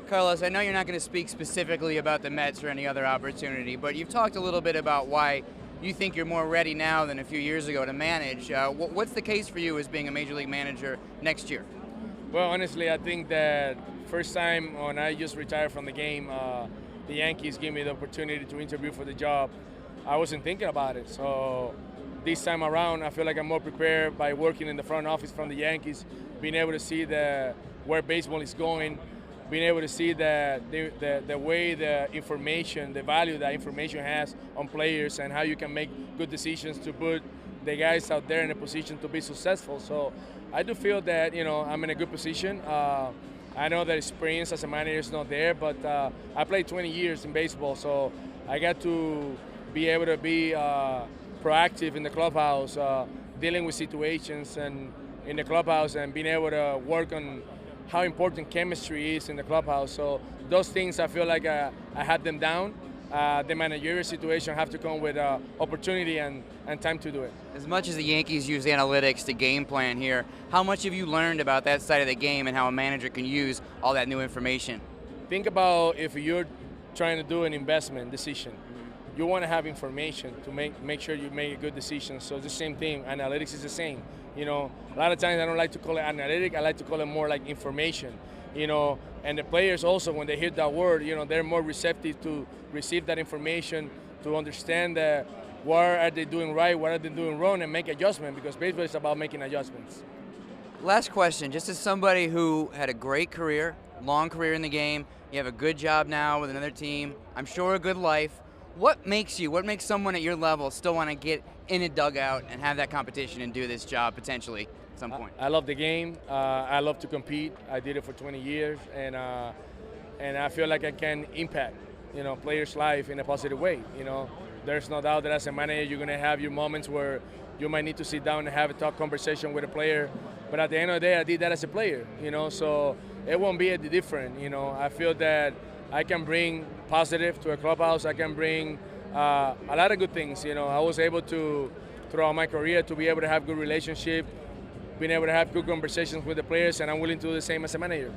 Carlos, I know you're not going to speak specifically about the Mets or any other opportunity, but you've talked a little bit about why you think you're more ready now than a few years ago to manage. What's the case for you as being a major league manager next year? Well, honestly, I think that first time when I just retired from the game, the Yankees gave me the opportunity to interview for the job. I wasn't thinking about it. So this time around, I feel like I'm more prepared by working in the front office from the Yankees, being able to see where baseball is going, being able to see the way the information, the value that information has on players and how you can make good decisions to put the guys out there in a position to be successful. So I do feel that, I'm in a good position. I know that experience as a manager is not there, but I played 20 years in baseball, so I got to be able to be proactive in the clubhouse, dealing with situations and in the clubhouse and being able to work on how important chemistry is in the clubhouse. So those things, I feel like I had them down. The managerial situation have to come with opportunity and time to do it. As much as the Yankees use analytics to game plan here, how much have you learned about that side of the game and how a manager can use all that new information? Think about if you're trying to do an investment decision. You want to have information to make sure you make a good decision. So it's the same thing. Analytics is the same. A lot of times I don't like to call it analytic. I like to call it more like information. And the players also, when they hear that word, they're more receptive to receive that information, to understand what are they doing right, what are they doing wrong, and make adjustments, because baseball is about making adjustments. Last question, just as somebody who had a great career, long career in the game, you have a good job now with another team, I'm sure a good life. What makes someone at your level still want to get in a dugout and have that competition and do this job potentially at some point? I love the game. I love to compete. I did it for 20 years, and I feel like I can impact, players' life in a positive way. There's no doubt that as a manager, you're going to have your moments where you might need to sit down and have a talk conversation with a player. But at the end of the day, I did that as a player, so it won't be any different. I feel that I can bring positive to a clubhouse. I can bring a lot of good things. I was able to, throughout my career, to be able to have good relationship, being able to have good conversations with the players, and I'm willing to do the same as a manager.